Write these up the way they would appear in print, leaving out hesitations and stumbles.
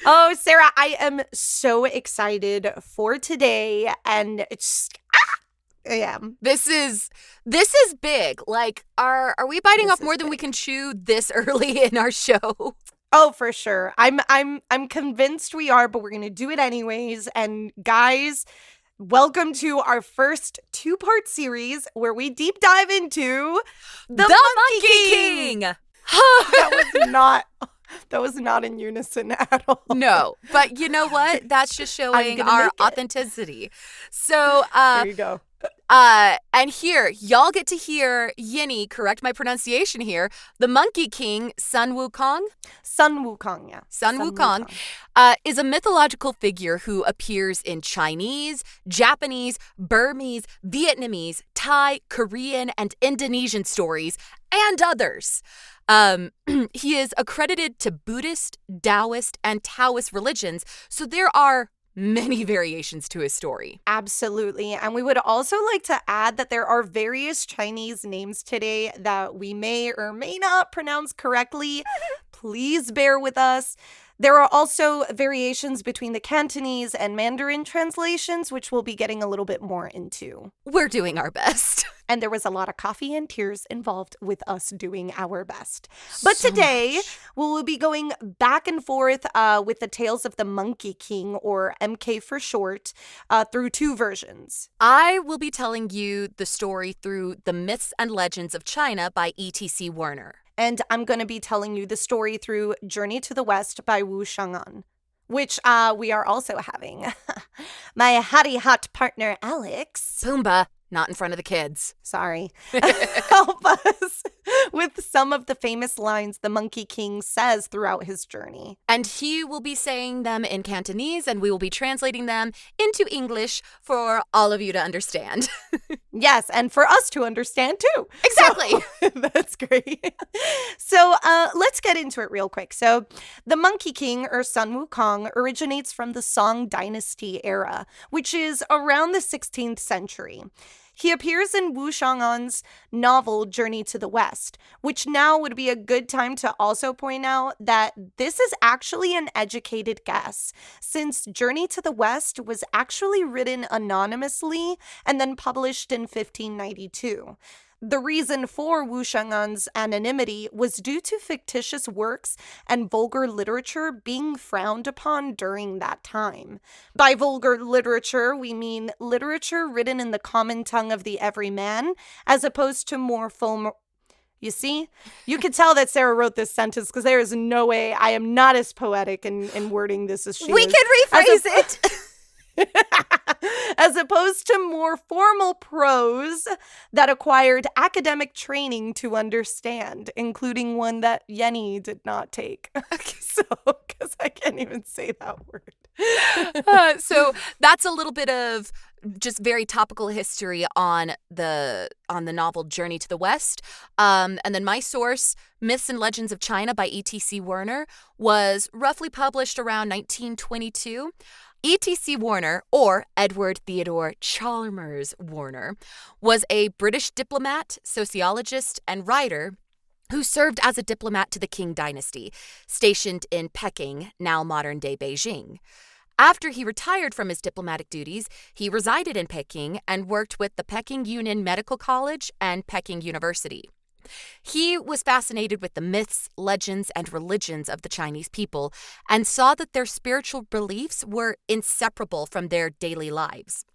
Oh, Sarah, I am so excited for today, and it's I am. This is big. Like, are we biting This off more is than we big. can chew this early in our show? Oh, for sure. I'm convinced we are, but we're gonna do it anyways. And guys, welcome to our first 2-part series where we deep dive into the Monkey King. That was not in unison at all. No, but you know what? That's just showing our authenticity. So, there you go. And here, y'all get to hear Yinny correct my pronunciation here. The Monkey King, Sun Wukong. Sun Wukong, yeah. Sun Wukong is a mythological figure who appears in Chinese, Japanese, Burmese, Vietnamese, Thai, Korean, and Indonesian stories, and others. He is accredited to Buddhist, Taoist, and Taoist religions, so there are many variations to his story. Absolutely. And we would also like to add that there are various Chinese names today that we may or may not pronounce correctly. Please bear with us. There are also variations between the Cantonese and Mandarin translations, which we'll be getting a little bit more into. We're doing our best. And there was a lot of coffee and tears involved with us doing our best. But today, we will be going back and forth with the tales of the Monkey King, or MK for short, through 2 versions. I will be telling you the story through The Myths and Legends of China by E.T.C. Werner. And I'm going to be telling you the story through Journey to the West by Cheng'en, which we are also having my hottie hot partner, Alex. Pumbaa, not in front of the kids. Sorry. Help us with some of the famous lines the Monkey King says throughout his journey. And he will be saying them in Cantonese, and we will be translating them into English for all of you to understand. Yes, and for us to understand too. Exactly. So, that's great. So let's get into it real quick. So the Monkey King, or Sun Wukong, originates from the Song Dynasty era, which is around the 16th century. He appears in Wu Shang'an's novel Journey to the West, which now would be a good time to also point out that this is actually an educated guess, since Journey to the West was actually written anonymously and then published in 1592. The reason for Wu Shang'an's anonymity was due to fictitious works and vulgar literature being frowned upon during that time. By vulgar literature, we mean literature written in the common tongue of the everyman, as opposed to more You see? You could tell that Sarah wrote this sentence because there is no way I am not as poetic in wording this as she We is. can rephrase it. As opposed to more formal prose that acquired academic training to understand, including one that Yenny did not take. So, because I can't even say that word. So that's a little bit of just very topical history on the novel Journey to the West. And then my source, Myths and Legends of China by E.T.C. Werner, was roughly published around 1922. E.T.C. Werner, or Edward Theodore Chalmers Werner, was a British diplomat, sociologist, and writer who served as a diplomat to the Qing dynasty, stationed in Peking, now modern-day Beijing. After he retired from his diplomatic duties, he resided in Peking and worked with the Peking Union Medical College and Peking University. He was fascinated with the myths, legends, and religions of the Chinese people and saw that their spiritual beliefs were inseparable from their daily lives.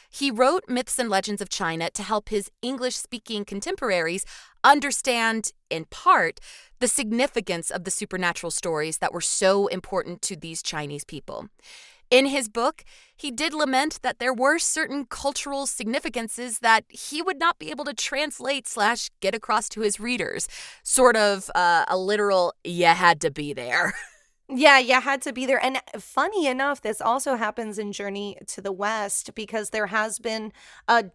He wrote Myths and Legends of China to help his English-speaking contemporaries understand, in part, the significance of the supernatural stories that were so important to these Chinese people. In his book, he did lament that there were certain cultural significances that he would not be able to translate / get across to his readers. Sort of a literal, you had to be there. Yeah, you had to be there. And funny enough, this also happens in Journey to the West because there has been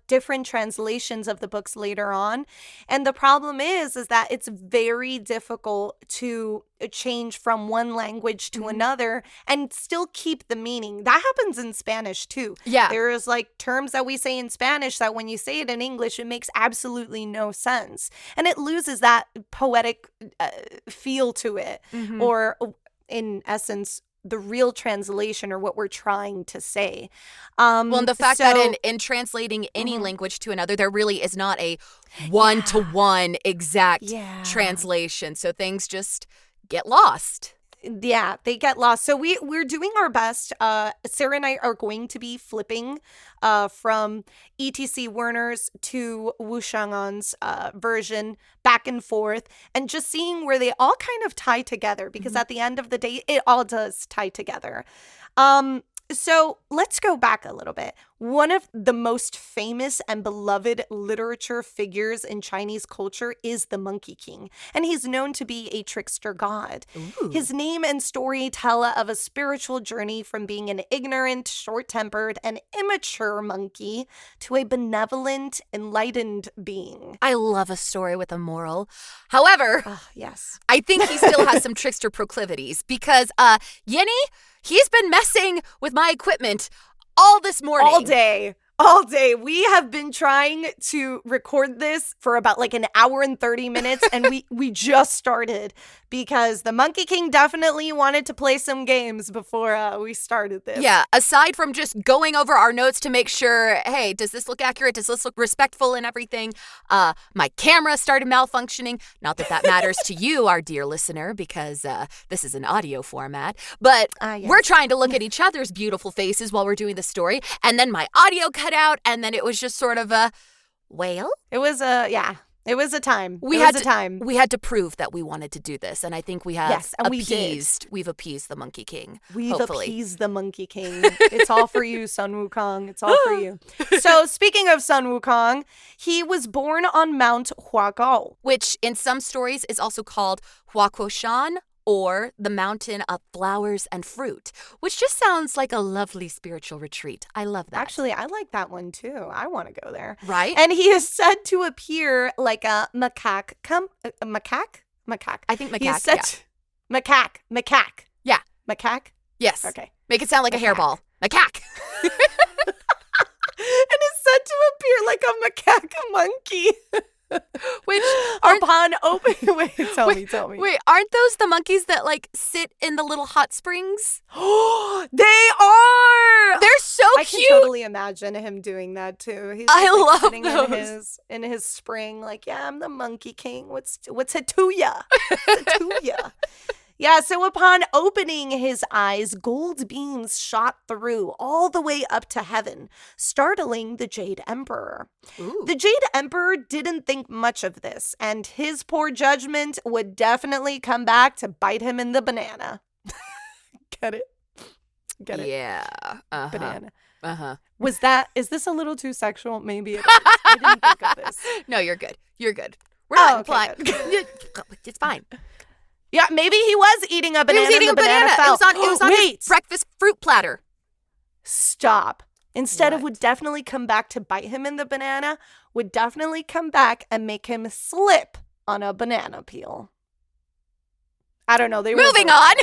different translations of the books later on. And the problem is that it's very difficult to change from one language to another and still keep the meaning. That happens in Spanish too. Yeah. There's like terms that we say in Spanish that when you say it in English, it makes absolutely no sense. And it loses that poetic feel to it. Mm-hmm. Or in essence, the real translation or what we're trying to say. Well, and the fact that in translating any language to another, there really is not a one-to-one exact translation. So things just get lost. Yeah, they get lost. So we're doing our best. Sarah and I are going to be flipping from E.T.C. Werner's to Wu Shang'an's version back and forth and just seeing where they all kind of tie together because at the end of the day, it all does tie together. So let's go back a little bit. One of the most famous and beloved literature figures in Chinese culture is the Monkey King, and he's known to be a trickster god. Ooh. His name and story tell of a spiritual journey from being an ignorant, short-tempered, and immature monkey to a benevolent, enlightened being. I love a story with a moral. However, yes, I think he still has some trickster proclivities because Yenny, he's been messing with my equipment all this morning. All day. We have been trying to record this for about like an hour and 30 minutes, and we just started because the Monkey King definitely wanted to play some games before we started this. Yeah, aside from just going over our notes to make sure, hey, does this look accurate? Does this look respectful and everything? My camera started malfunctioning. Not that that matters to you, our dear listener, because this is an audio format. But we're trying to look at each other's beautiful faces while we're doing the story. And then my audio cut out, and then it was just sort of a, well? It was a time. We had to prove that we wanted to do this, and I think we have we've appeased the Monkey King. We've hopefully. Appeased the Monkey King. It's all for you, Sun Wukong. It's all for you. So speaking of Sun Wukong, he was born on Mount Huagao, which in some stories is also called Huakuoshan, or the mountain of flowers and fruit, which just sounds like a lovely spiritual retreat. I love that. Actually, I like that one too. I want to go there. Right? And he is said to appear like a macaque. Macaque? Macaque. I think macaque, he is said Macaque. Yeah. Macaque? Yes. Okay. Make it sound like a hairball. Macaque. And is said to appear like a macaque monkey. Which upon opening, tell me. Wait, aren't those the monkeys that like sit in the little hot springs? They are. They're so cute. I can totally imagine him doing that too. He's I love sitting those in his spring, like, yeah, I'm the Monkey King. What's it to ya? Yeah, so upon opening his eyes, gold beams shot through all the way up to heaven, startling the Jade Emperor. Ooh. The Jade Emperor didn't think much of this, and his poor judgment would definitely come back to bite him in the banana. Get it? Yeah. Uh-huh. Banana. Uh-huh. Is this a little too sexual? Maybe it is. I didn't think of this. No, you're good. We're not implying. Okay, It's fine. Yeah, maybe he was eating a banana. He was eating a banana. Fell. It was on his breakfast fruit platter. Stop. Instead of would definitely come back to bite him in the banana, would definitely come back and make him slip on a banana peel. I don't know. Moving on.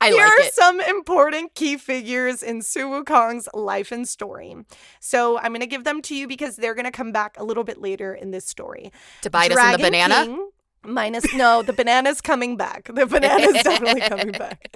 Here are some important key figures in Su Wukong's life and story. So I'm going to give them to you because they're going to come back a little bit later in this story. To bite us in the banana? King, the banana's coming back. The banana's definitely coming back.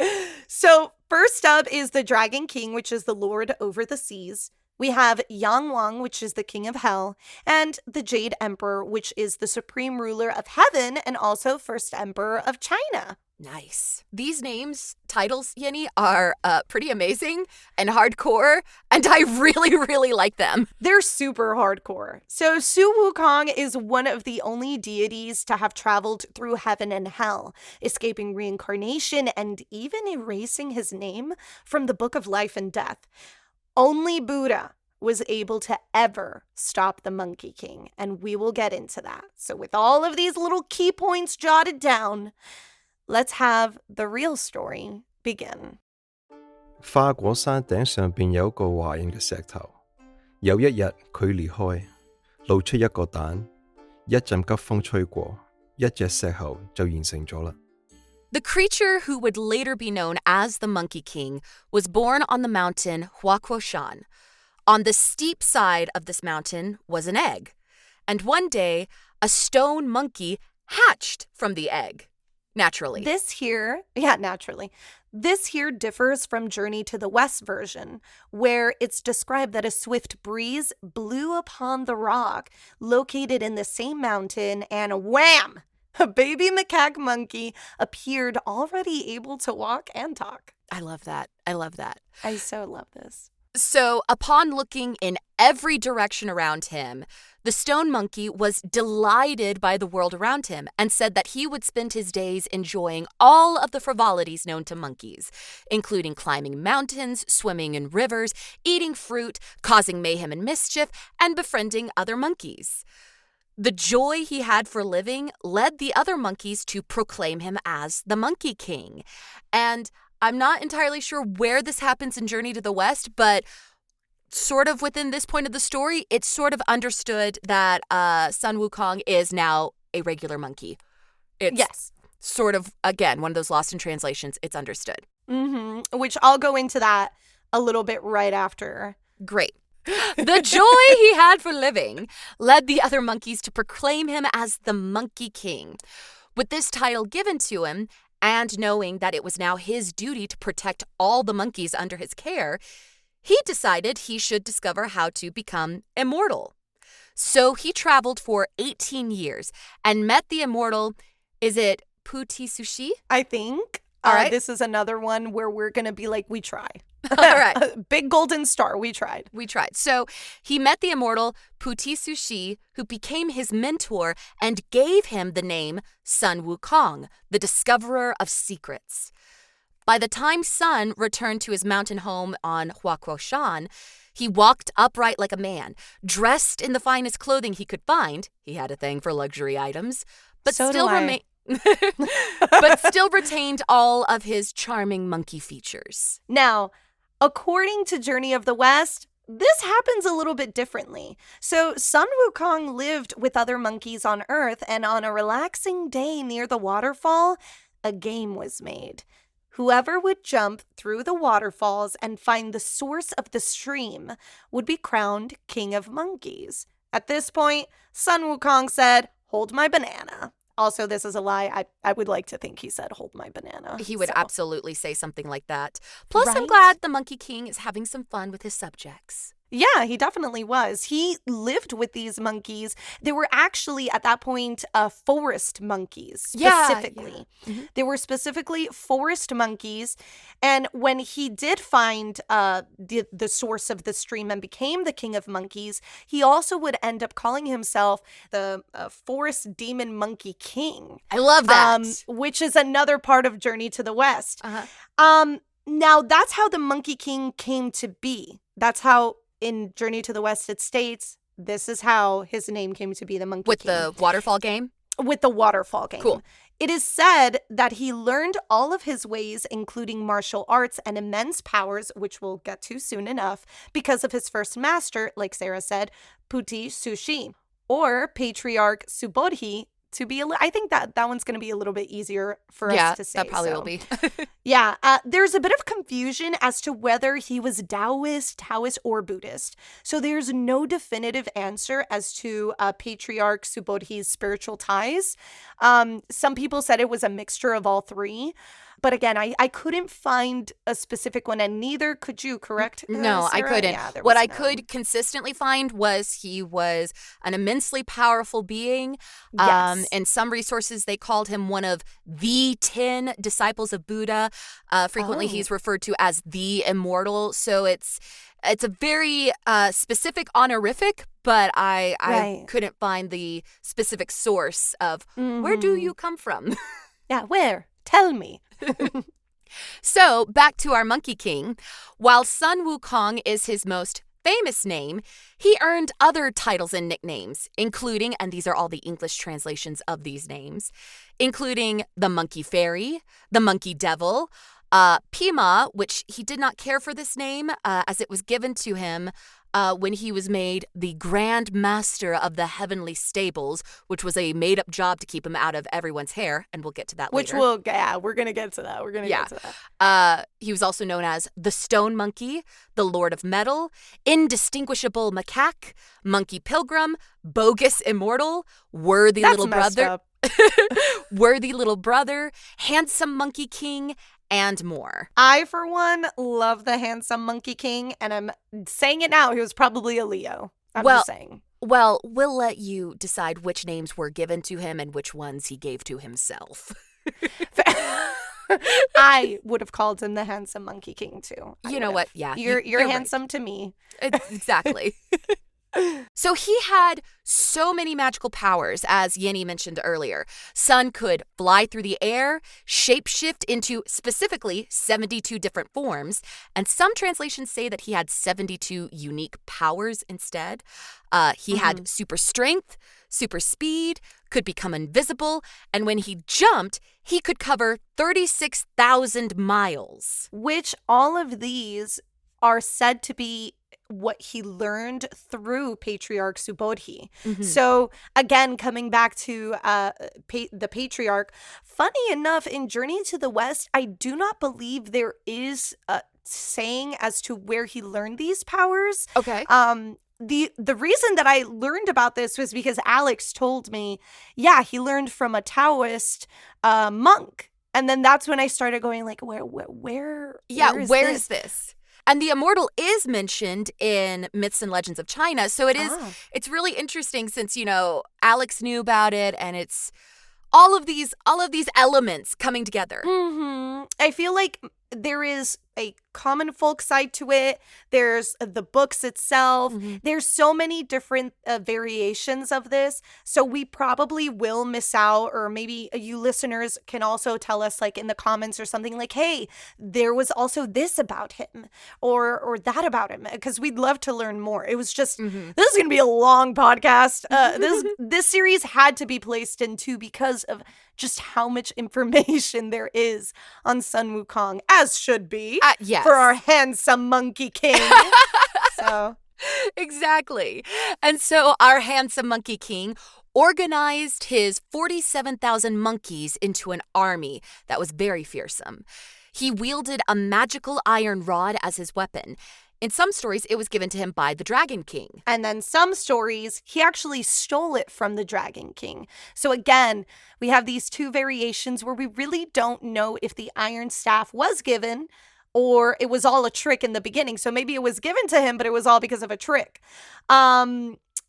So first up is the Dragon King, which is the Lord over the seas. We have Yang Wang, which is the king of hell, and the Jade Emperor, which is the supreme ruler of heaven and also first emperor of China. Nice. These titles, Yenny, are pretty amazing and hardcore, and I really, really like them. They're super hardcore. So Su Wukong is one of the only deities to have traveled through heaven and hell, escaping reincarnation and even erasing his name from the Book of Life and Death. Only Buddha was able to ever stop the Monkey King, and we will get into that. So with all of these little key points jotted down, let's have the real story begin. 花果山頂上邊有個華人嘅石頭，有一日佢離開，露出一個蛋，一陣急風吹過，一隻石猴就現成咗啦。The creature who would later be known as the Monkey King was born on the mountain Huakuoshan. On the steep side of this mountain was an egg, and one day a stone monkey hatched from the egg, naturally. Naturally. This here differs from Journey to the West version, where it's described that a swift breeze blew upon the rock located in the same mountain, and wham! A baby macaque monkey appeared already able to walk and talk. I love that. I so love this. So, upon looking in every direction around him, the stone monkey was delighted by the world around him and said that he would spend his days enjoying all of the frivolities known to monkeys, including climbing mountains, swimming in rivers, eating fruit, causing mayhem and mischief, and befriending other monkeys. The joy he had for living led the other monkeys to proclaim him as the Monkey King. And I'm not entirely sure where this happens in Journey to the West, but sort of within this point of the story, it's sort of understood that Sun Wukong is now a regular monkey. It's sort of, again, one of those lost in translations. It's understood. Which I'll go into that a little bit right after. Great. The joy he had for living led the other monkeys to proclaim him as the Monkey King. With this title given to him, and knowing that it was now his duty to protect all the monkeys under his care, he decided he should discover how to become immortal. So he traveled for 18 years and met the immortal, is it E.T.C? I think. All right. This is another one where we're going to be like, we try. All right. Big golden star. We tried. So he met the immortal E.T.C, who became his mentor and gave him the name Sun Wukong, the discoverer of secrets. By the time Sun returned to his mountain home on Huakuoshan, he walked upright like a man, dressed in the finest clothing he could find. He had a thing for luxury items, but still retained all of his charming monkey features. Now, according to Journey of the West, this happens a little bit differently. So Sun Wukong lived with other monkeys on Earth, and on a relaxing day near the waterfall, a game was made. Whoever would jump through the waterfalls and find the source of the stream would be crowned King of Monkeys. At this point, Sun Wukong said, "Hold my banana." Also, this is a lie. I would like to think he said, "Hold my banana." He would absolutely say something like that. Plus, Right? I'm glad the Monkey King is having some fun with his subjects. Yeah, he definitely was. He lived with these monkeys. They were actually, at that point, forest monkeys, specifically. Yeah. Mm-hmm. They were specifically forest monkeys. And when he did find the source of the stream and became the King of Monkeys, he also would end up calling himself the Forest Demon Monkey King. I love that. Which is another part of Journey to the West. Uh-huh. Now, that's how the Monkey King came to be. That's how, in Journey to the West, it states, this is how his name came to be the Monkey King. With the waterfall game? With the waterfall game. Cool. It is said that he learned all of his ways, including martial arts and immense powers, which we'll get to soon enough, because of his first master, like Sarah said, E.T.C, or Patriarch Subodhi, to be I think that one's going to be a little bit easier for us to say. Yeah, that probably will be. Yeah, there's a bit of confusion as to whether he was Taoist, or Buddhist. So there's no definitive answer as to Patriarch Subodhi's spiritual ties. Some people said it was a mixture of all three. But again, I couldn't find a specific one, and neither could you, correct? No, I couldn't. Yeah, what I could consistently find was he was an immensely powerful being. Yes. In some resources, they called him one of the 10 disciples of Buddha. Frequently, he's referred to as the immortal. So it's a very specific honorific, but I couldn't find the specific source of where do you come from? Yeah, where? Tell me. So, back to our Monkey King. While Sun Wukong is his most famous name, he earned other titles and nicknames, including, and these are all the English translations of these names, including the Monkey Fairy, the Monkey Devil, Pima, which he did not care for this name, as it was given to him when he was made the Grand Master of the Heavenly Stables, which was a made-up job to keep him out of everyone's hair, and we'll get to that later. We're going to get to that. Get to that. He was also known as the Stone Monkey, the Lord of Metal, Indistinguishable Macaque, Monkey Pilgrim, Bogus Immortal, Worthy That's Little messed Brother, up. Worthy Little Brother, Handsome Monkey King, and more. I, for one, love the Handsome Monkey King, and I'm saying it now. He was probably a Leo. I'm just saying. Well, we'll let you decide which names were given to him and which ones he gave to himself. I would have called him the Handsome Monkey King, too. You know what? Yeah. You're right. handsome to me. Exactly. So he had so many magical powers, as Yenny mentioned earlier. Sun could fly through the air, shapeshift into specifically 72 different forms, and some translations say that he had 72 unique powers instead. He had super strength, super speed, could become invisible, and when he jumped, he could cover 36,000 miles. Which all of these are said to be what he learned through Patriarch Subodhi. So again, coming back to the Patriarch, funny enough, in Journey to the West, I do not believe there is a saying as to where he learned these powers. Okay. The reason that I learned about this was because Alex told me, yeah, he learned from a Taoist monk. And then that's when I started going like, where is this? And the immortal is mentioned in Myths and Legends of China. So it's really interesting since, Alex knew about it, and it's all of these elements coming together. I feel like there is a common folk side to it. There's the books itself. There's so many different variations of this. So we probably will miss out, or maybe you listeners can also tell us like in the comments or something like, hey, there was also this about him or that about him, because we'd love to learn more. It was just, this is going to be a long podcast. This series had to be placed in two because of just how much information there is on Sun Wukong, as should be, yes. for our handsome monkey king. So exactly. And so our handsome monkey king organized his 47,000 monkeys into an army that was very fearsome. He wielded a magical iron rod as his weapon. In some stories, it was given to him by the Dragon King. And then some stories, he actually stole it from the Dragon King. So again, we have these two variations where we really don't know if the iron staff was given or it was all a trick in the beginning. So maybe it was given to him, but it was all because of a trick.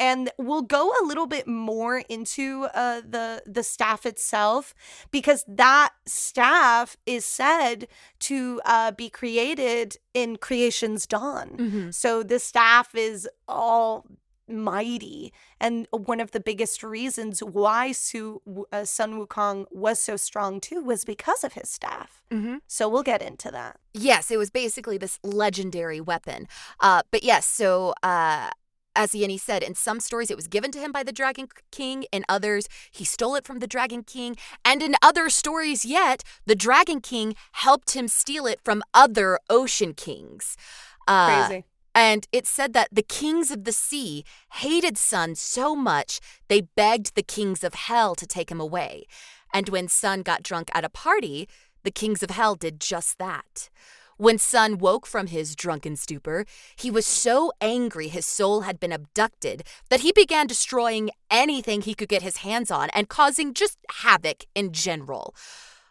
And we'll go a little bit more into the staff itself, because that staff is said to be created in creation's dawn. So the staff is all mighty, and one of the biggest reasons why Sun Wukong was so strong too was because of his staff. So we'll get into that. Yes, it was basically this legendary weapon. But yes, so as Yenny said, in some stories it was given to him by the Dragon King. In others, he stole it from the Dragon King. And in other stories yet, the Dragon King helped him steal it from other ocean kings. Crazy. And it said that the kings of the sea hated Sun so much, they begged the kings of hell to take him away. And when Sun got drunk at a party, the kings of hell did just that. When Sun woke from his drunken stupor, he was so angry his soul had been abducted that he began destroying anything he could get his hands on and causing just havoc in general.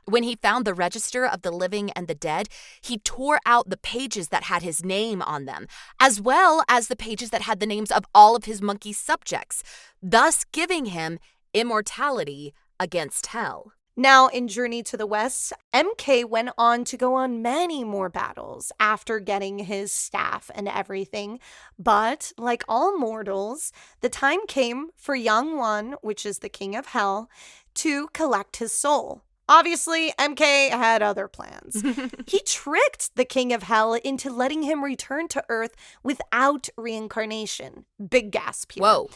When he found the register of the living and the dead, he tore out the pages that had his name on them, as well as the pages that had the names of all of his monkey subjects, thus giving him immortality against hell. Now, in Journey to the West, MK went on to go on many more battles after getting his staff and everything. But, like all mortals, the time came for Yang Wan, which is the king of hell, to collect his soul. Obviously, MK had other plans. He tricked the king of hell into letting him return to Earth without reincarnation. Big gasp here. Whoa.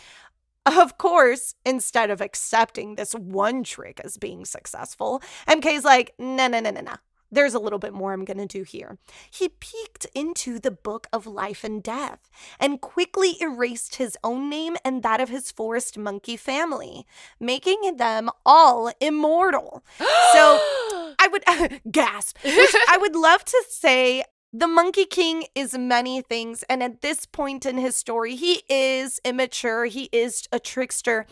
Of course, instead of accepting this one trick as being successful, MK's like, no. there's a little bit more I'm going to do here. He peeked into the book of life and death and quickly erased his own name and that of his forest monkey family, making them all immortal. So I would gasp. Which I would love to say the Monkey King is many things. And at this point in his story, he is immature. He is a trickster.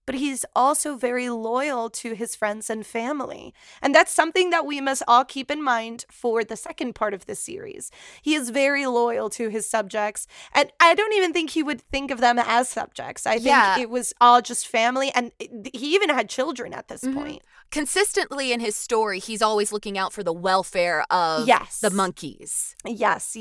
But he's also very loyal to his friends and family. And that's something that we must all keep in mind for the second part of this series. He is very loyal to his subjects. And I don't even think he would think of them as subjects. I think it was all just family. And he even had children at this point. Consistently in his story, he's always looking out for the welfare of the monkeys. Yes.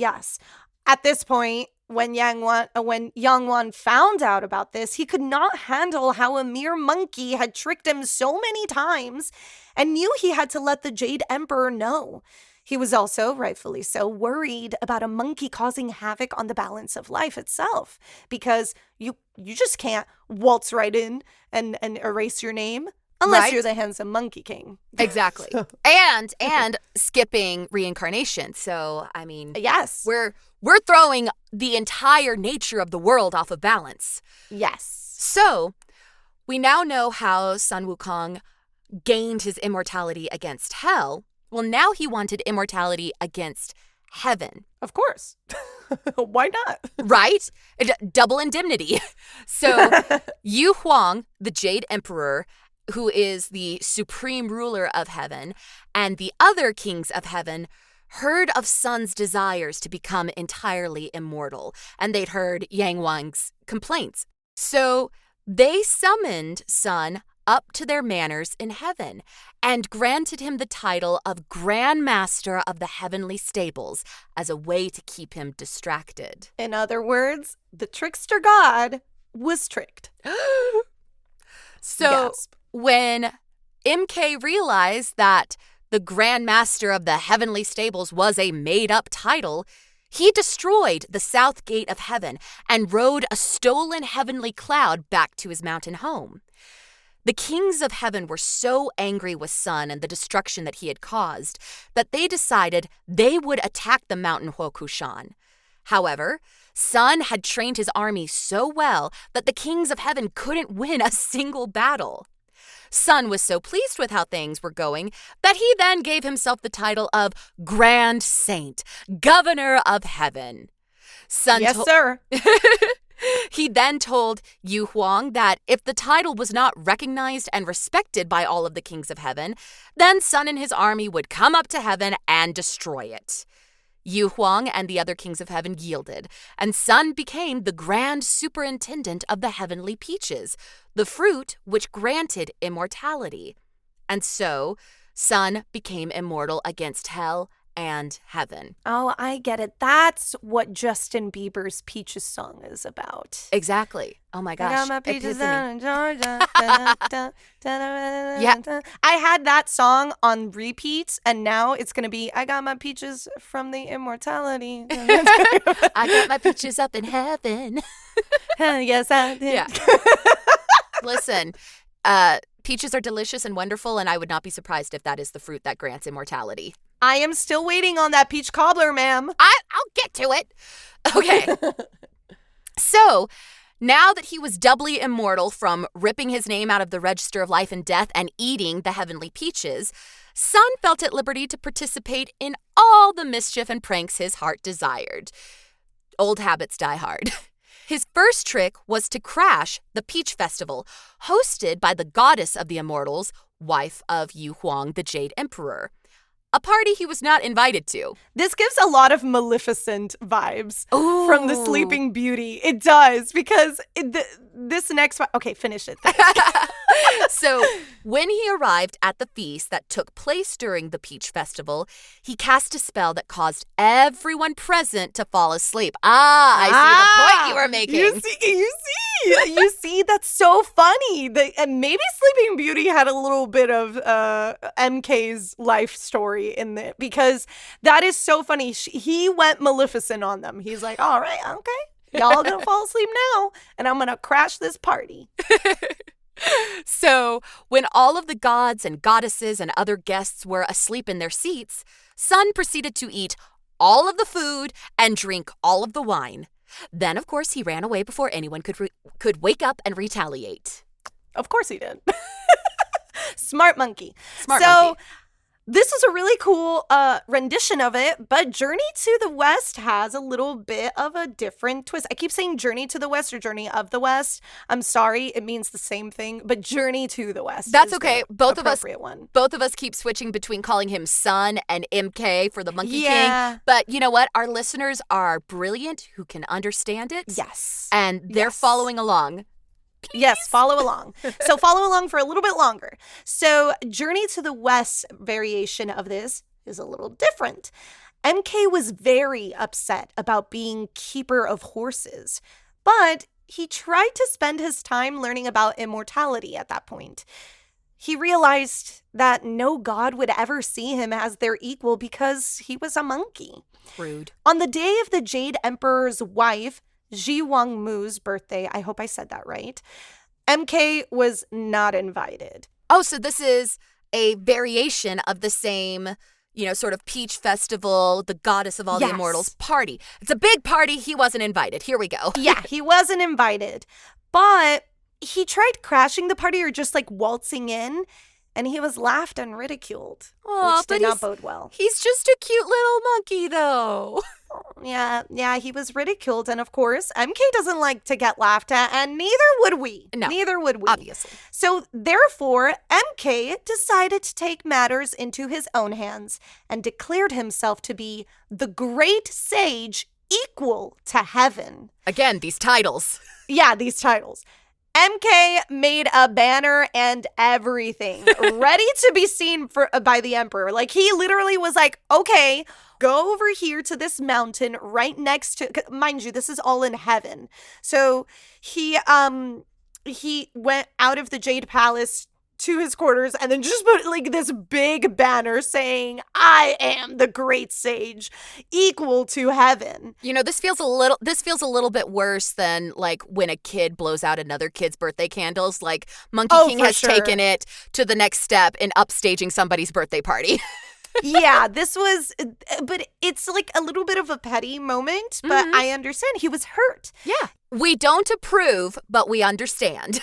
At this point, when Yang Wan found out about this, he could not handle how a mere monkey had tricked him so many times and knew he had to let the Jade Emperor know. He was also, rightfully so, worried about a monkey causing havoc on the balance of life itself, because you just can't waltz right in and erase your name. Unless you're the handsome Monkey King. Exactly. and skipping reincarnation. So, I mean, yes. We're throwing the entire nature of the world off of balance. Yes. So, we now know how Sun Wukong gained his immortality against hell. Well, now he wanted immortality against heaven. Of course. Why not? Right? Double indemnity. So, Yu Huang, the Jade Emperor, who is the supreme ruler of heaven, and the other kings of heaven heard of Sun's desires to become entirely immortal, and they'd heard Yang Wang's complaints. So they summoned Sun up to their manors in heaven and granted him the title of Grand Master of the Heavenly Stables as a way to keep him distracted. In other words, the trickster god was tricked. So when MK realized that the Grand Master of the Heavenly Stables was a made-up title, he destroyed the south gate of heaven and rode a stolen heavenly cloud back to his mountain home. The kings of heaven were so angry with Sun and the destruction that he had caused that they decided they would attack the mountain Huokushan. However, Sun had trained his army so well that the kings of heaven couldn't win a single battle. Sun was so pleased with how things were going that he then gave himself the title of Grand Saint, Governor of Heaven. Sir. He then told Yu Huang that if the title was not recognized and respected by all of the kings of heaven, then Sun and his army would come up to heaven and destroy it. Yu Huang and the other kings of heaven yielded, and Sun became the grand superintendent of the heavenly peaches, the fruit which granted immortality. And so, Sun became immortal against hell and heaven. Oh, I get it. That's what Justin Bieber's Peaches song is about. Exactly. Oh my gosh. I got my peaches down in Georgia. Yeah. I had that song on repeat, and now it's going to be, I got my peaches from the immortality. I got my peaches up in heaven. Yes, I did. Yeah. Listen, peaches are delicious and wonderful, and I would not be surprised if that is the fruit that grants immortality. I am still waiting on that peach cobbler, ma'am. I'll get to it. Okay. So, now that he was doubly immortal from ripping his name out of the register of life and death and eating the heavenly peaches, Sun felt at liberty to participate in all the mischief and pranks his heart desired. Old habits die hard. His first trick was to crash the Peach Festival, hosted by the goddess of the immortals, wife of Yu Huang, the Jade Emperor. A party he was not invited to. This gives a lot of Maleficent vibes from the Sleeping Beauty. It does, because this next... Okay, finish it. So, when he arrived at the feast that took place during the Peach Festival, he cast a spell that caused everyone present to fall asleep. I see the point you were making. You see, that's so funny. And maybe Sleeping Beauty had a little bit of MK's life story in it, because that is so funny. He went Maleficent on them. He's like, all right, okay, y'all gonna fall asleep now, and I'm gonna crash this party. So, when all of the gods and goddesses and other guests were asleep in their seats, Sun proceeded to eat all of the food and drink all of the wine. Then, of course, he ran away before anyone could wake up and retaliate. Of course he did. Smart monkey. Smart monkey. This is a really cool rendition of it, but Journey to the West has a little bit of a different twist. I keep saying Journey to the West or Journey of the West. I'm sorry, it means the same thing, but Journey to the West. That's is okay. The Both of us keep switching between calling him Sun and MK for the Monkey King. But you know what? Our listeners are brilliant who can understand it. Yes. And they're following along. Yes, follow along. So follow along for a little bit longer. So Journey to the West variation of this is a little different. MK was very upset about being keeper of horses, but he tried to spend his time learning about immortality at that point. He realized that no god would ever see him as their equal because he was a monkey. Rude. On the day of the Jade Emperor's wife, Jiwangmu's birthday, I hope I said that right, MK was not invited. Oh, so this is a variation of the same, sort of peach festival, the goddess of all the immortals party. It's a big party. He wasn't invited. Here we go. Yeah, he wasn't invited. But he tried crashing the party or just like waltzing in, and he was laughed and ridiculed, which did not bode well. He's just a cute little monkey, though. Yeah, he was ridiculed. And of course, MK doesn't like to get laughed at, and neither would we. No, neither would we. Obviously. So therefore, MK decided to take matters into his own hands and declared himself to be the great sage equal to heaven. Again, these titles. Yeah, these titles. MK made a banner and everything ready to be seen by the emperor. Like, he literally was like, okay, go over here to this mountain right next to, mind you, this is all in heaven. So he went out of the Jade Palace to his quarters and then just put like this big banner saying, I am the great sage equal to heaven. This feels a little bit worse than like when a kid blows out another kid's birthday candles. Like Monkey King has taken it to the next step in upstaging somebody's birthday party. Yeah, but it's like a little bit of a petty moment, but I understand he was hurt. Yeah. We don't approve, but we understand.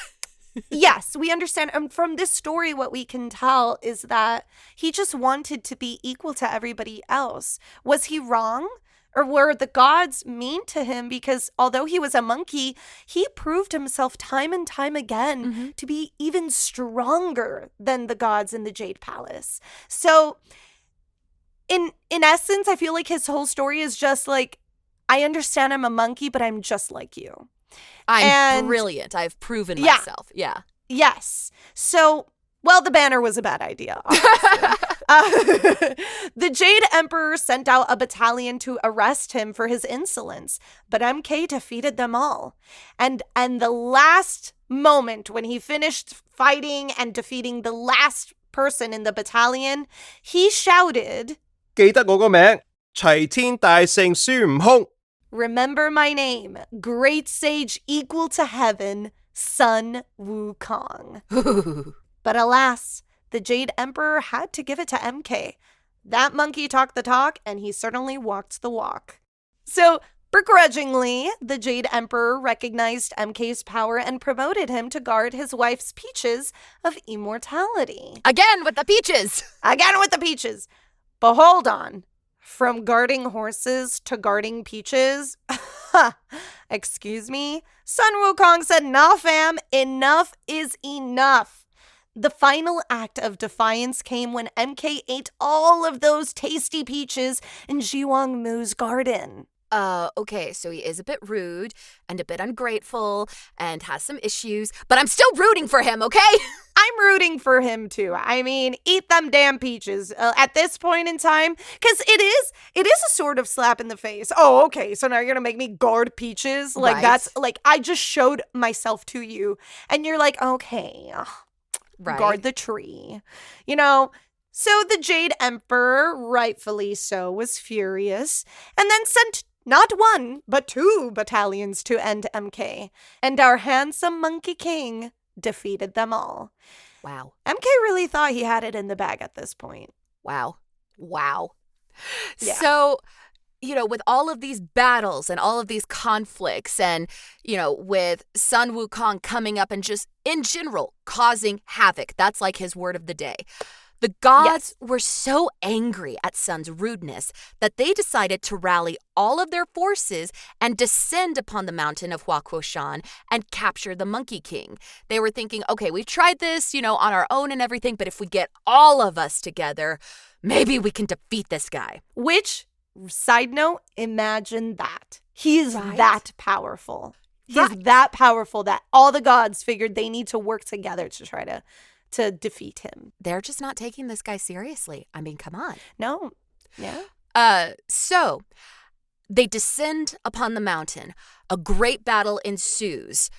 Yes, we understand. And from this story, what we can tell is that he just wanted to be equal to everybody else. Was he wrong? Or were the gods mean to him? Because although he was a monkey, he proved himself time and time again to be even stronger than the gods in the Jade Palace. So in essence, I feel like his whole story is just like, I understand I'm a monkey, but I'm just like you. I'm brilliant. I've proven myself. Yeah. Yes. So, well, the banner was a bad idea, the Jade Emperor sent out a battalion to arrest him for his insolence, but MK defeated them all. And the last moment when he finished fighting and defeating the last person in the battalion, he shouted, 記得我個名，齊天大聖孫悟空。 Remember my name, great sage equal to heaven, Sun WuKong. But alas, the Jade Emperor had to give it to MK. That monkey talked the talk, and he certainly walked the walk. So, begrudgingly, the Jade Emperor recognized MK's power and promoted him to guard his wife's peaches of immortality. Again with the peaches. But hold on. From guarding horses to guarding peaches? Excuse me? Sun Wukong said, nah, fam, enough is enough. The final act of defiance came when MK ate all of those tasty peaches in Jiwangmu's garden. Okay, so he is a bit rude and a bit ungrateful and has some issues, but I'm still rooting for him, okay? I'm rooting for him too. I mean, eat them damn peaches at this point in time, because it is a sort of slap in the face. Oh, okay, so now you're gonna make me guard peaches? Like, right. That's like, I just showed myself to you, and you're like, okay, right. Guard the tree, So the Jade Emperor, rightfully so, was furious, and then sent not one, but 2 battalions to end MK. And our handsome Monkey King defeated them all. Wow. MK really thought he had it in the bag at this point. Wow. Yeah. So, with all of these battles and all of these conflicts and, with Sun Wukong coming up and just in general causing havoc, that's like his word of the day. The gods were so angry at Sun's rudeness that they decided to rally all of their forces and descend upon the mountain of Huaquoshan and capture the Monkey King. They were thinking, okay, we've tried this, on our own and everything, but if we get all of us together, maybe we can defeat this guy. Which, side note, imagine that. He is Right. that powerful. He's Right. that powerful that all the gods figured they need to work together to try to defeat him. They're just not taking this guy seriously. I mean, come on. No. Yeah. So they descend upon the mountain. A great battle ensues.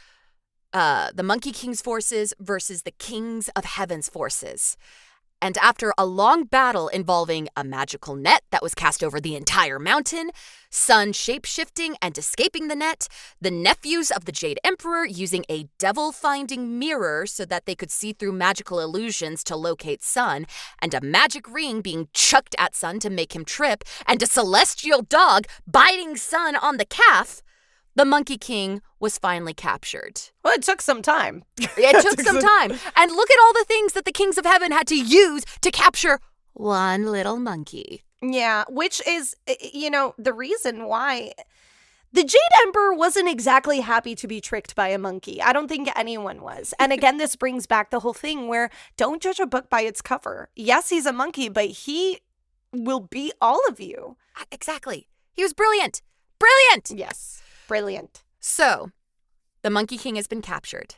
The Monkey King's forces versus the Kings of Heaven's forces. And after a long battle involving a magical net that was cast over the entire mountain, Sun shape-shifting and escaping the net, the nephews of the Jade Emperor using a devil-finding mirror so that they could see through magical illusions to locate Sun, and a magic ring being chucked at Sun to make him trip, and a celestial dog biting Sun on the calf, the Monkey King was finally captured. Well, it took some time. It took some time. And look at all the things that the Kings of Heaven had to use to capture one little monkey. Yeah, which is, the reason why the Jade Emperor wasn't exactly happy to be tricked by a monkey. I don't think anyone was. And again, this brings back the whole thing where don't judge a book by its cover. Yes, he's a monkey, but he will beat all of you. Exactly. He was brilliant. Brilliant! Yes, brilliant. So, the Monkey King has been captured.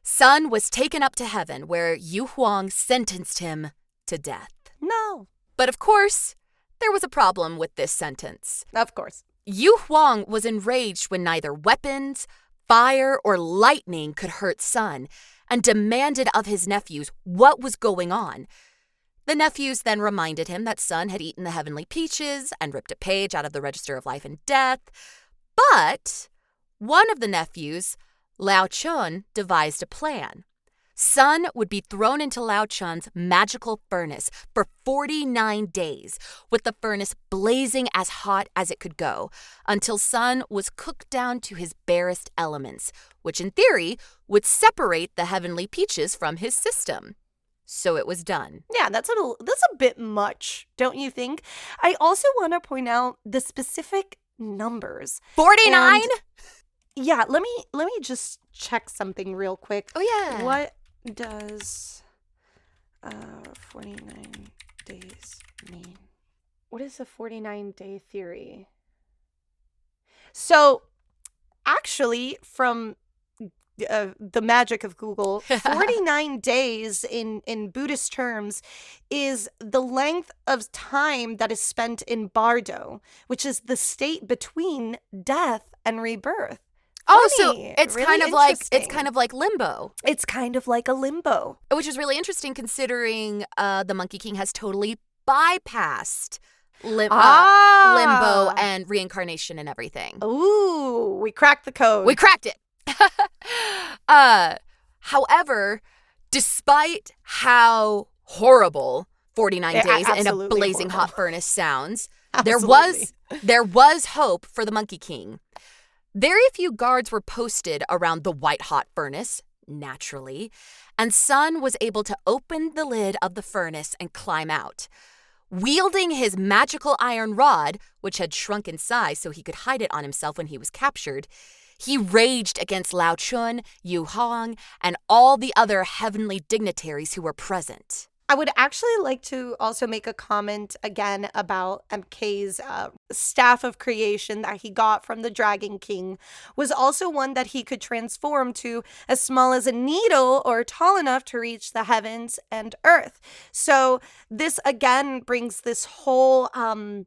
Sun was taken up to heaven, where Yu Huang sentenced him to death. No, But of course, there was a problem with this sentence. of course. Yu Huang was enraged when neither weapons, fire, or lightning could hurt Sun, and demanded of his nephews what was going on. The nephews then reminded him that Sun had eaten the heavenly peaches and ripped a page out of the Register of Life and Death. But one of the nephews, Lao Chun, devised a plan. Sun would be thrown into Lao Chun's magical furnace for 49 days, with the furnace blazing as hot as it could go, until Sun was cooked down to his barest elements, which in theory would separate the heavenly peaches from his system. So it was done. Yeah, that's a bit much, don't you think? I also want to point out the specific numbers. 49? And yeah, let me just check something real quick. Oh, yeah. What does 49 days mean? What is a 49-day theory? So, actually, from the magic of Google, 49 days in Buddhist terms is the length of time that is spent in bardo, which is the state between death and rebirth. Oh, so Funny. it's Really kind of like interesting. limbo, It's kind of like a limbo. which is really interesting considering the Monkey King has totally bypassed limbo and reincarnation and everything. Ooh, we cracked the code. We cracked it. However, despite how horrible 49 days in a absolutely blazing horrible. hot furnace sounds, Absolutely. there was hope for the Monkey King. Very few guards were posted around the white-hot furnace, naturally, and Sun was able to open the lid of the furnace and climb out. Wielding his magical iron rod, which had shrunk in size so he could hide it on himself when he was captured, he raged against Lao Chun, Yu Hong, and all the other heavenly dignitaries who were present. I would actually like to also make a comment again about MK's staff of creation that he got from the Dragon King was also one that he could transform to as small as a needle or tall enough to reach the heavens and earth. So this again brings this whole kind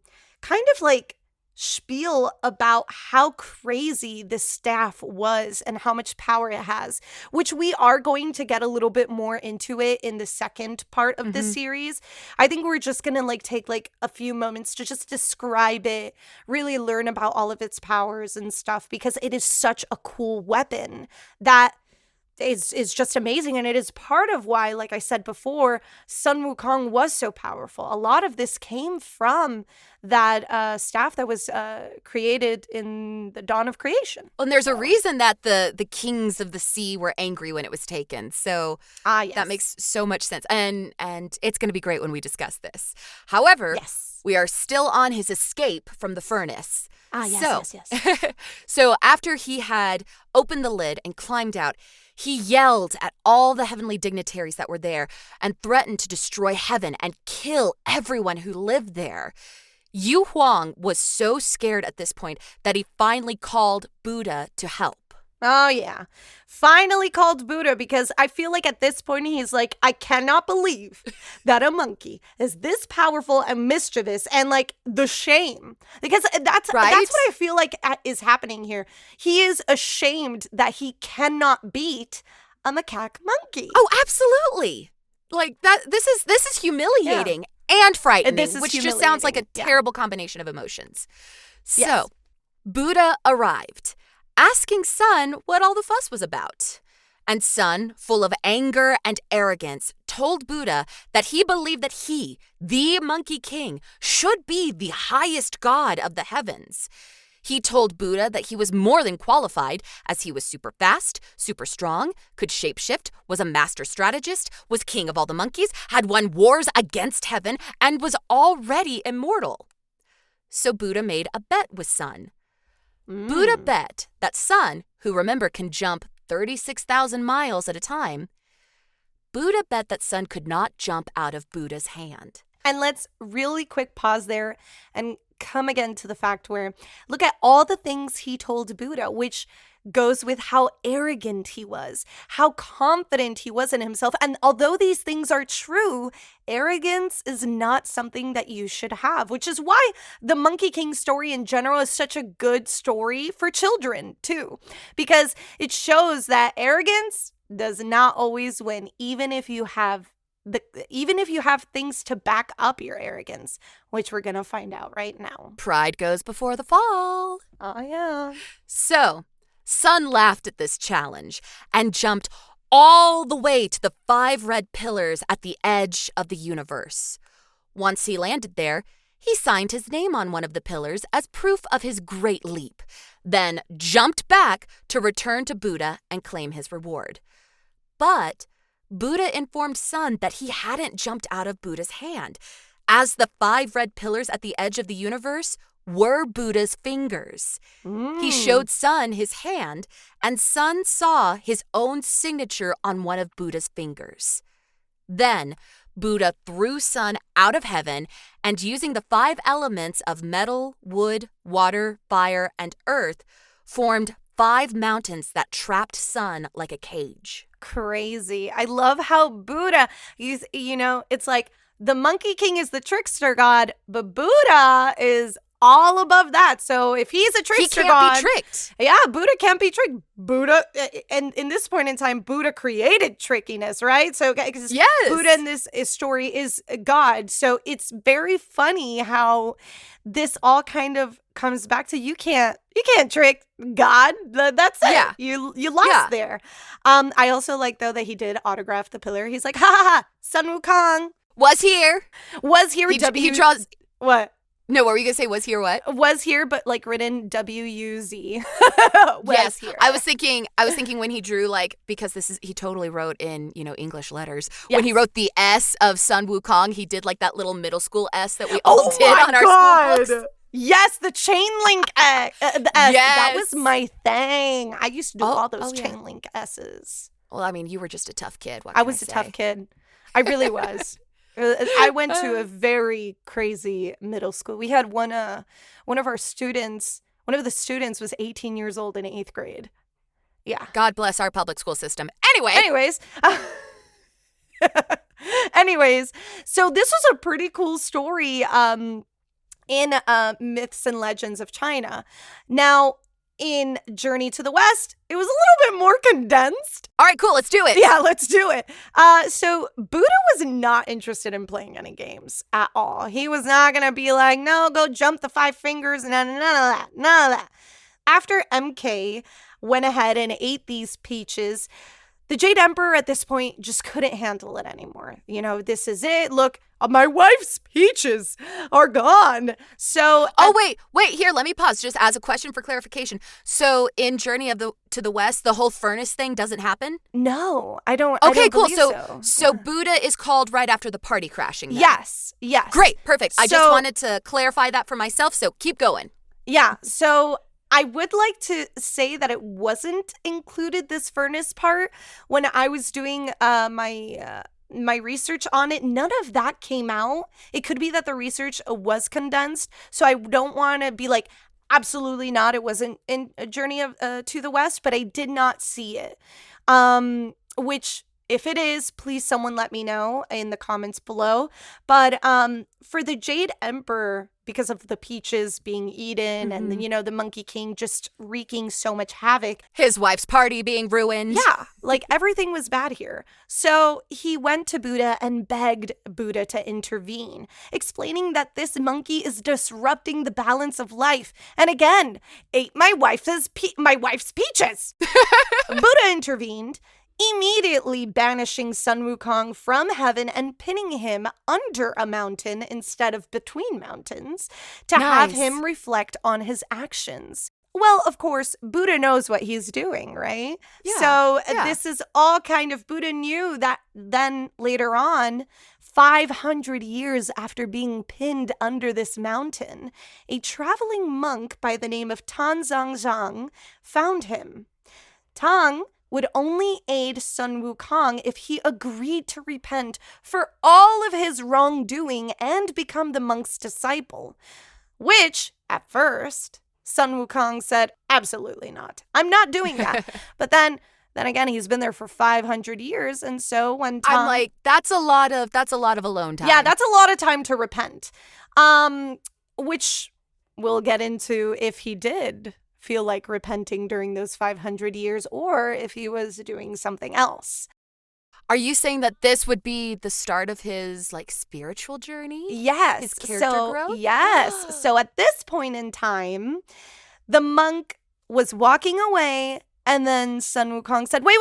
of like spiel about how crazy this staff was and how much power it has, which we are going to get a little bit more into it in the second part of this series. I think we're just gonna take a few moments to just describe it, really learn about all of its powers and stuff, because it is such a cool weapon that is just amazing. And it is part of why, like I said before, Sun Wukong was so powerful. A lot of this came from that staff that was created in the dawn of creation. Well, and there's a reason that the kings of the sea were angry when it was taken. So Yes. that makes so much sense. And it's going to be great when we discuss this. However, Yes. we are still on his escape from the furnace. Yes. So after he had opened the lid and climbed out, he yelled at all the heavenly dignitaries that were there and threatened to destroy heaven and kill everyone who lived there. Yu Huang was so scared at this point that he finally called Buddha to help. Oh, yeah. Finally called Buddha, because I feel like at this point he's like, I cannot believe that a monkey is this powerful and mischievous, and like the shame. Because that's what I feel like is happening here. He is ashamed that he cannot beat a macaque monkey. Oh, absolutely. Like that this is humiliating and frightening, which just sounds like a terrible combination of emotions. So, Buddha arrived, asking Sun what all the fuss was about. And Sun, full of anger and arrogance, told Buddha that he believed that he, the Monkey King, should be the highest god of the heavens. He told Buddha that he was more than qualified, as he was super fast, super strong, could shapeshift, was a master strategist, was king of all the monkeys, had won wars against heaven, and was already immortal. So Buddha made a bet with Sun. Buddha bet that Sun, who remember can jump 36,000 miles at a time, Buddha bet that Sun could not jump out of Buddha's hand. And let's really quick pause there and come again to the fact where look at all the things he told Buddha, which goes with how arrogant he was, how confident he was in himself. And although these things are true, arrogance is not something that you should have, which is why the Monkey King story in general is such a good story for children too, because it shows that arrogance does not always win, even if you have things to back up your arrogance, which we're going to find out right now. Pride goes before the fall. Oh, yeah. So, Sun laughed at this challenge and jumped all the way to the 5 red pillars at the edge of the universe. Once he landed there, he signed his name on one of the pillars as proof of his great leap, then jumped back to return to Buddha and claim his reward. But Buddha informed Sun that he hadn't jumped out of Buddha's hand, as the 5 red pillars at the edge of the universe were Buddha's fingers. He showed Sun his hand, and Sun saw his own signature on one of Buddha's fingers. Then Buddha threw Sun out of heaven, and using the 5 elements of metal, wood, water, fire, and earth, formed 5 mountains that trapped Sun like a cage. Crazy. I love how Buddha, it's like the Monkey King is the trickster god, but Buddha is all above that. So if he's a trickster god, he can't be tricked. Yeah, Buddha can't be tricked. Buddha, and in this point in time, Buddha created trickiness, right? So yes. Buddha in this story is God. So it's very funny how this all kind of comes back to you can't trick God. That's it. Yeah. You lost there. I also like though that he did autograph the pillar. He's like, ha ha ha, Sun Wukong Was here. He draws. What? No, what were you going to say? Was here what? Was here, but like written W-U-Z. Yes. Here. I was thinking when he drew because he totally wrote in, English letters. Yes. When he wrote the S of Sun Wukong, he did like that little middle school S that we all did on our school books. Yes, the chain link S. The S. Yes. That was my thing. I used to do all those chain link S's. Well, I mean, you were just a tough kid. I was a tough kid. I really was. I went to a very crazy middle school. We had one of the students was 18 years old in 8th grade. Yeah. God bless our public school system. Anyways, so this was a pretty cool story in Myths and Legends of China. Now, in Journey to the West, it was a little bit more condensed. All right, cool. Let's do it. Yeah, let's do it. So Buddha was not interested in playing any games at all. He was not going to be like, no, go jump the 5 fingers. None of that. After MK went ahead and ate these peaches, The Jade Emperor at this point just couldn't handle it anymore. You know, this is it. Look, my wife's peaches are gone. So, wait, here, let me pause just as a question for clarification. So in Journey to the West, the whole furnace thing doesn't happen? no, I don't. Okay, I don't cool. believe So Buddha is called right after the party crashing then. yes. Great, perfect. I just So- wanted to clarify that for myself, so keep going. Yeah. So I would like to say that it wasn't included, this furnace part, when I was doing my research on it. None of that came out. It could be that the research was condensed, so I don't want to be like, absolutely not, it wasn't in a Journey to the West, but I did not see it. Which, if it is, please someone let me know in the comments below. But for the Jade Emperor, because of the peaches being eaten and then, you know, the Monkey King just wreaking so much havoc. His wife's party being ruined. Yeah, like everything was bad here. So he went to Buddha and begged Buddha to intervene, explaining that this monkey is disrupting the balance of life. And again, ate my wife's peaches. Buddha intervened, immediately banishing Sun Wukong from heaven and pinning him under a mountain instead of between mountains to have Nice. him reflect on his actions. Well, of course, Buddha knows what he's doing, right? Yeah, So yeah. this is all kind of, Buddha knew that then later on, 500 years after being pinned under this mountain, a traveling monk by the name of Tanzang Zhang found him. Tang would only aid Sun Wukong if he agreed to repent for all of his wrongdoing and become the monk's disciple. Which, at first, Sun Wukong said, absolutely not. I'm not doing that. But then again, he's been there for 500 years. And so when Tang... I'm like, that's a lot of alone time. Yeah, that's a lot of time to repent. Which we'll get into if he did feel like repenting during those 500 years or if he was doing something else. Are you saying that this would be the start of his like spiritual journey? Yes. His character growth? Yes. So at this point in time, the monk was walking away and then Sun Wukong said, wait.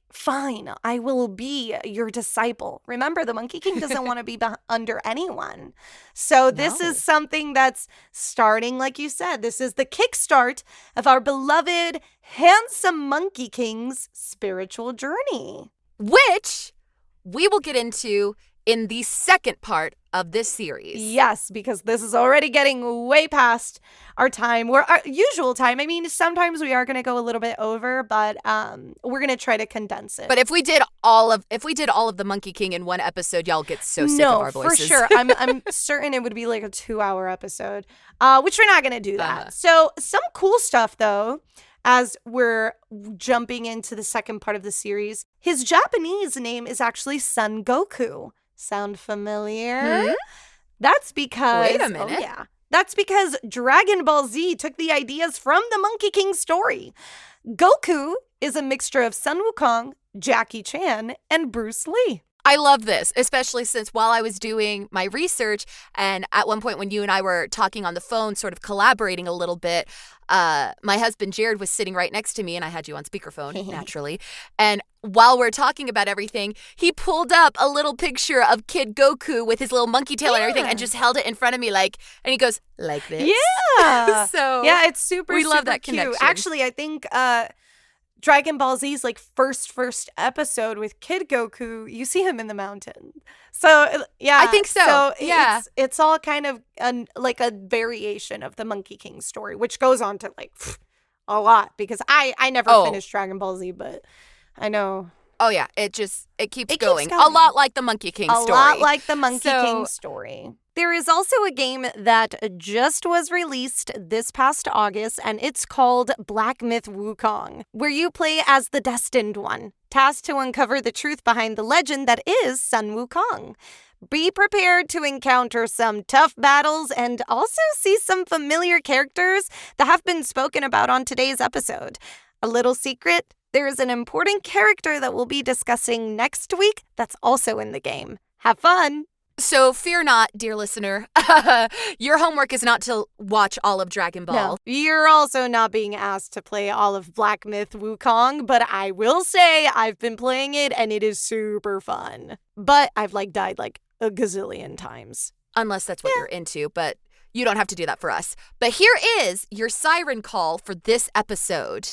Fine, I will be your disciple. Remember, the Monkey King doesn't want to be under anyone. So this No. is something that's starting, like you said, this is the kickstart of our beloved, handsome Monkey King's spiritual journey. Which we will get into in the second part of this series. Yes, because this is already getting way past our time, our usual time. I mean, sometimes we are going to go a little bit over, but we're going to try to condense it. But if we did all of the Monkey King in one episode, y'all get so sick of our voices. For sure. I'm certain it would be like a 2-hour episode, which we're not going to do that. So some cool stuff, though, as we're jumping into the second part of the series. His Japanese name is actually Son Goku. Sound familiar? That's because... Wait a minute. Oh, yeah. That's because Dragon Ball Z took the ideas from the Monkey King story. Goku is a mixture of Sun Wukong, Jackie Chan, and Bruce Lee. I love this, especially since while I was doing my research and at one point when you and I were talking on the phone, sort of collaborating a little bit, my husband Jared was sitting right next to me and I had you on speakerphone, naturally. And while we're talking about everything, he pulled up a little picture of Kid Goku with his little monkey tail and everything and just held it in front of me and he goes, like this? Yeah. So yeah, it's super, we love super that cute. connection. Actually, I think Dragon Ball Z's like first episode with Kid Goku, you see him in the mountain. So yeah, I think so. Yeah. it's all kind of like a variation of the Monkey King story, which goes on to like a lot because I never finished Dragon Ball Z, but I know. Oh yeah, it keeps going. going. A lot like the Monkey King story. A lot like the Monkey So- King story. There is also a game that just was released this past August, and it's called Black Myth Wukong, where you play as the Destined One, tasked to uncover the truth behind the legend that is Sun Wukong. Be prepared to encounter some tough battles and also see some familiar characters that have been spoken about on today's episode. A little secret, there is an important character that we'll be discussing next week that's also in the game. Have fun! So fear not, dear listener. Your homework is not to watch all of Dragon Ball. No, you're also not being asked to play all of Black Myth Wukong, but I will say I've been playing it and it is super fun. But I've died a gazillion times. Unless that's what you're into, but you don't have to do that for us. But here is your siren call for this episode.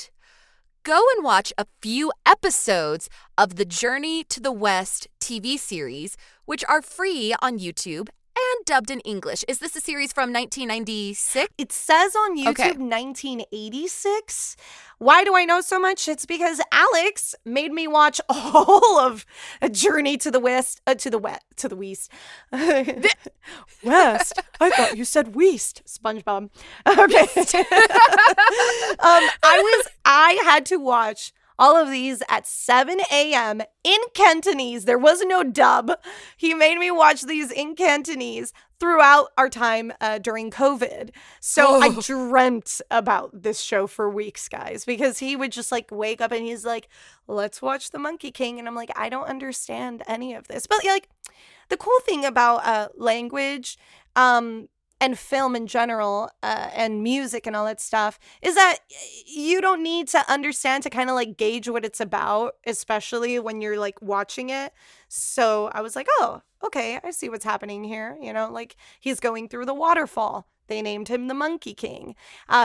Go and watch a few episodes of the Journey to the West TV series, which are free on YouTube and dubbed in English. Is this a series from 1996? It says on YouTube 1986. Why do I know so much? It's because Alex made me watch all of A Journey to the West, to the West. West. I thought you said West. SpongeBob. Okay. I had to watch all of these at 7 a.m. in Cantonese. There was no dub. He made me watch these in Cantonese throughout our time during COVID. So I dreamt about this show for weeks, guys, because he would just wake up and he's like, let's watch The Monkey King. And I'm like, I don't understand any of this. But the cool thing about language and film in general, and music and all that stuff, is that you don't need to understand to kind of gauge what it's about, especially when you're watching it. So I was like, oh, okay, I see what's happening here. He's going through the waterfall. They named him the Monkey King.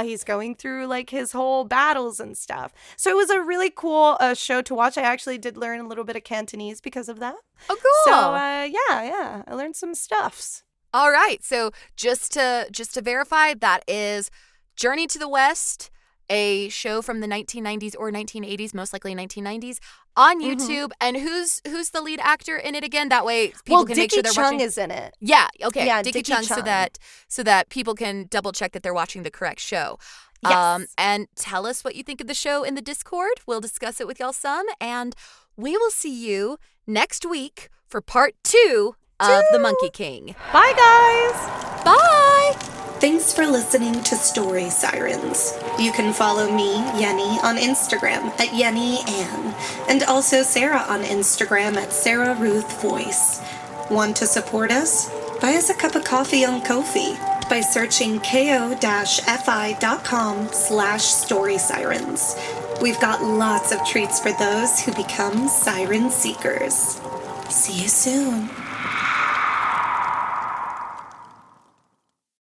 He's going through his whole battles and stuff. So it was a really cool show to watch. I actually did learn a little bit of Cantonese because of that. Oh, cool. So yeah, I learned some stuffs. All right. So just to verify, that is Journey to the West, a show from the 1990s or 1980s, most likely 1990s, on YouTube. And who's the lead actor in it again? That way people can make sure they're watching. Dicky Cheung is in it. Yeah. Okay. Yeah, Dicky Dicky Cheung, Cheung. so that people can double check that they're watching the correct show. Yes. And tell us what you think of the show in the Discord. We'll discuss it with y'all some, and we will see you next week for part 2 of The Monkey King. Bye, guys. Bye. Thanks for listening to Story Sirens. You can follow me, Yenny, on Instagram at YennyAnn, and also Sarah on Instagram at Sarah Ruth Voice. Want to support us? Buy us a cup of coffee on Ko-fi by searching ko-fi.com/storysirens. We've got lots of treats for those who become siren seekers. See you soon.